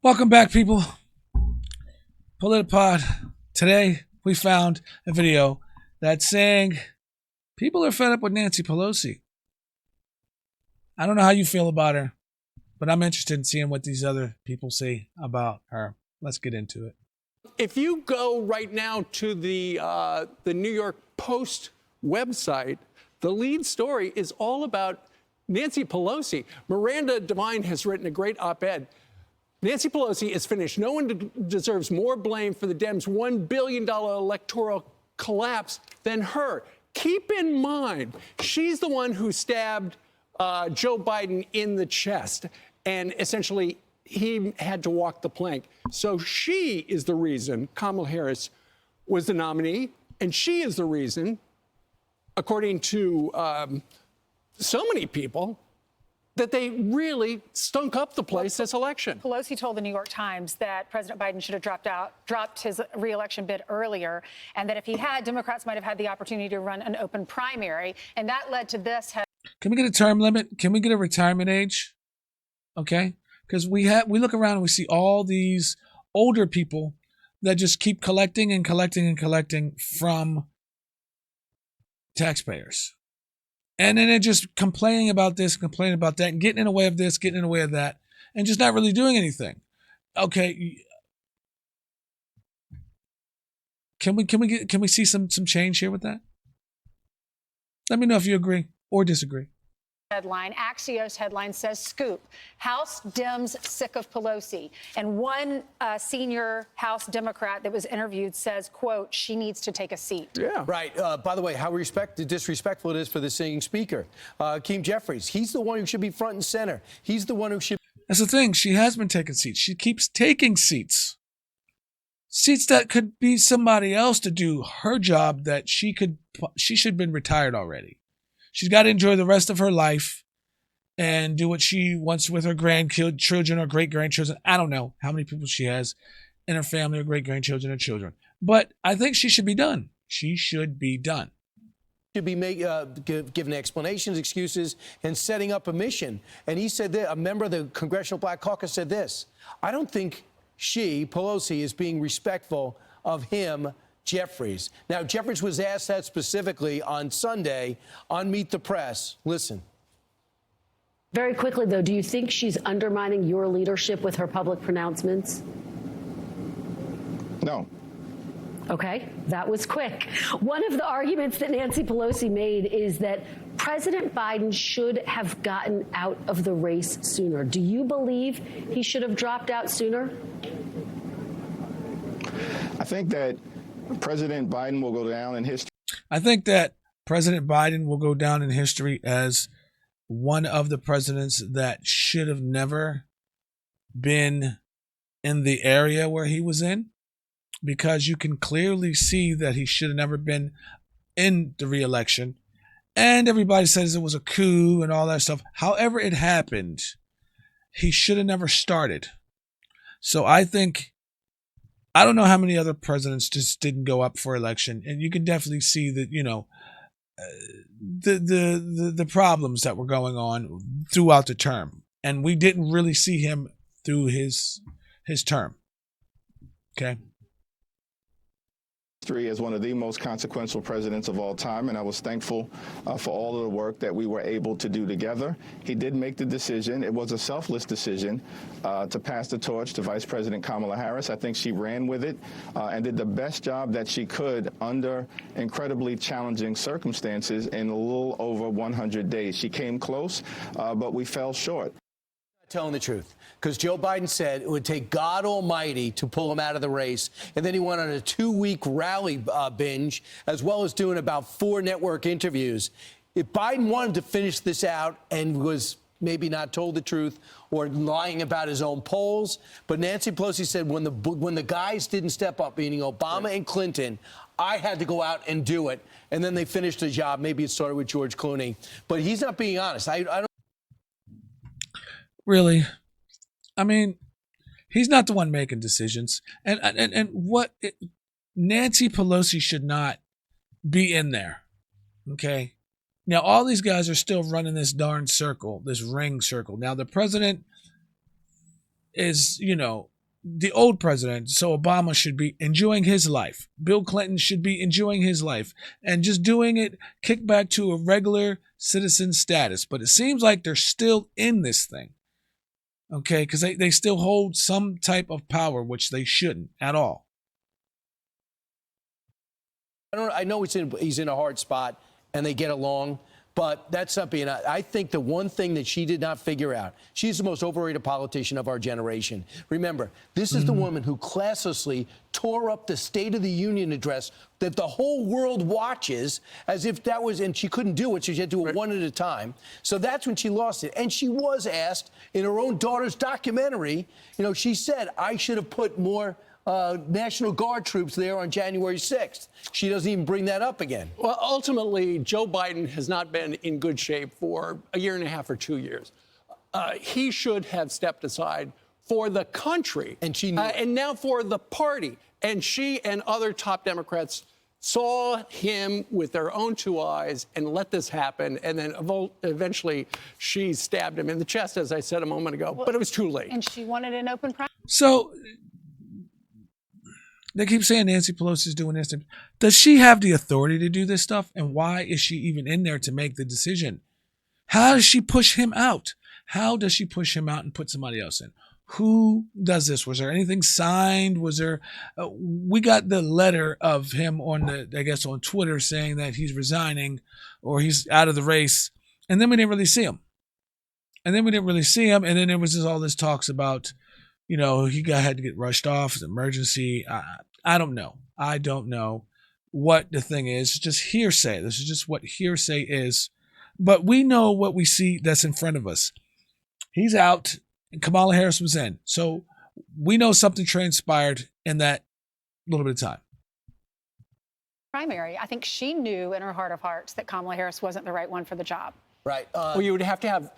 Welcome back, people. Politipod. Today, we found a video that's saying people are fed up with Nancy Pelosi. I don't know how you feel about her, but I'm interested in seeing what these other people say about her. Let's get into it. If you go right now to the New York Post website, the lead story is all about Nancy Pelosi. Miranda Devine has written a great op-ed. Nancy Pelosi is finished. No one deserves more blame for the Dems' $1 billion electoral collapse than her. Keep in mind, she's the one who stabbed Joe Biden in the chest, and essentially he had to walk the plank. So she is the reason Kamala Harris was the nominee, and she is the reason, according to so many people, that they really stunk up the place this election. Pelosi told the New York Times that President Biden should have dropped his re-election bid earlier, and that if he had, Democrats might have had the opportunity to run an open primary, and that led to this. Can we get a term limit? Can we get a retirement age? Okay, because we look around and we see all these older people that just keep collecting and collecting and collecting from taxpayers. And then they're just complaining about this, complaining about that, and getting in the way of this, getting in the way of that, and just not really doing anything. Okay. Can we see some change here with that? Let me know if you agree or disagree. Headline, Axios headline says, scoop, House Dems sick of Pelosi. And one senior House Democrat that was interviewed says, quote, she needs to take a seat. Yeah. Right. By the way, how disrespectful it is for the sitting speaker. Keem Jeffries, he's the one who should be front and center. He's the one who should. That's the thing. She has been taking seats. She keeps taking seats. Seats that could be somebody else to do her job that she should have been retired already. She's got to enjoy the rest of her life and do what she wants with her grandchildren or great-grandchildren. I don't know how many people she has in her family or great-grandchildren or children. But I think she should be done. She should be done. Should be given explanations, excuses, and setting up a mission. And he said that a member of the Congressional Black Caucus said this: I don't think Pelosi, is being respectful of him, Jeffries. Now, Jeffries was asked that specifically on Sunday on Meet the Press. Listen. Very quickly, though, do you think she's undermining your leadership with her public pronouncements? No. Okay, that was quick. One of the arguments that Nancy Pelosi made is that President Biden should have gotten out of the race sooner. Do you believe he should have dropped out sooner? I think that President Biden will go down in history. I think that President Biden will go down in history as one of the presidents that should have never been in the area where he was in, because you can clearly see that he should have never been in the re-election. And everybody says it was a coup and all that stuff. However it happened, he should have never started. So I don't know how many other presidents just didn't go up for election, and you can definitely see that, the problems that were going on throughout the term, and we didn't really see him through his term. Okay. As one of the most consequential presidents of all time, and I was thankful for all of the work that we were able to do together. He did make the decision. It was a selfless decision to pass the torch to Vice President Kamala Harris. I think she ran with it and did the best job that she could under incredibly challenging circumstances in a little over 100 days. She came close, but we fell short. Telling the truth, because Joe Biden said it would take God Almighty to pull him out of the race. And then he went on a 2-week rally binge, as well as doing about 4 network interviews. If Biden wanted to finish this out and was maybe not told the truth or lying about his own polls, but Nancy Pelosi said when the guys didn't step up, meaning Obama and Clinton, I had to go out and do it. And then they finished the job. Maybe it started with George Clooney, but he's not being honest. I don't. Really? I mean, he's not the one making decisions. And Nancy Pelosi should not be in there. Okay? Now, all these guys are still running this darn circle, this ring circle. Now, the president is, the old president. So Obama should be enjoying his life. Bill Clinton should be enjoying his life and just doing it, kick back to a regular citizen status. But it seems like they're still in this thing. Okay, because they still hold some type of power, which they shouldn't at all. I know he's in a hard spot and they get along, but that's something. I think the one thing that she did not figure out, she's the most overrated politician of our generation. Remember, this is the woman who classlessly tore up the State of the Union address that the whole world watches as if that was, and she couldn't do it, so she had to do it one at a time. So that's when she lost it. And she was asked in her own daughter's documentary, she said, I should have put more National Guard troops there on January 6th. She doesn't even bring that up again. Well, ultimately, Joe Biden has not been in good shape for a year and a half or 2 years. He should have stepped aside for the country. And she knew and now for the party. And she and other top Democrats saw him with their own two eyes and let this happen. And then eventually she stabbed him in the chest, as I said a moment ago. But it was too late. And she wanted an open primary. So they keep saying Nancy Pelosi is doing this. Does she have the authority to do this stuff? And why is she even in there to make the decision? How does she push him out? How does she push him out and put somebody else in? Who does this? Was there anything signed? Was there? We got the letter of him on on Twitter saying that he's resigning or he's out of the race. And then we didn't really see him. And then there was all this talks about, he had to get rushed off, it's an emergency. I don't know. I don't know what the thing is. It's just hearsay. This is just what hearsay is. But we know what we see that's in front of us. He's out and Kamala Harris was in. So we know something transpired in that little bit of time. Primary. I think she knew in her heart of hearts that Kamala Harris wasn't the right one for the job. Right. Well, you would have to have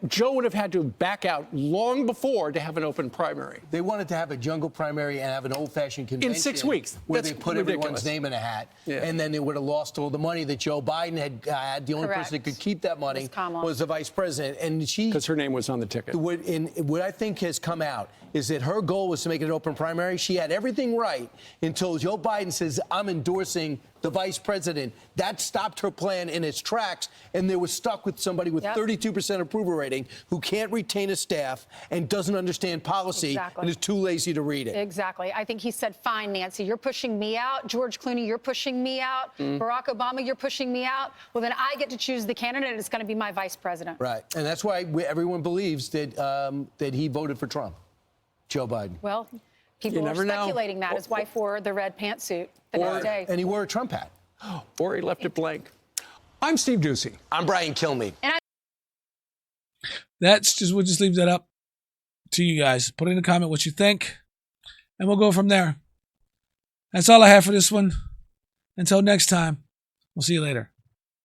Joe would have had to back out long before to have an open primary. They wanted to have a jungle primary and have an old-fashioned convention in 6 weeks, where that's they put ridiculous. Everyone's name in a hat, yeah. And then they would have lost all the money that Joe Biden had. The only Correct. person that could keep that money was the vice president, and because her name was on the ticket. What I think has come out is that her goal was to make it an open primary. She had everything right until Joe Biden says, I'm endorsing the vice president. That stopped her plan in its tracks, and they were stuck with somebody with 32% approval rating who can't retain a staff and doesn't understand policy and is too lazy to read it. Exactly. I think he said, fine, Nancy, you're pushing me out. George Clooney, you're pushing me out. Barack Obama, you're pushing me out. Well, then I get to choose the candidate. It's going to be my vice president. Right. And that's why everyone believes that he voted for Trump, Joe Biden. Well, people are speculating that. His wife wore the red pantsuit the next day. And he wore a Trump hat. Or he left it blank. I'm Steve Doocy. I'm Brian Kilmeade. We'll just leave that up to you guys. Put in a comment what you think, and we'll go from there. That's all I have for this one. Until next time, we'll see you later.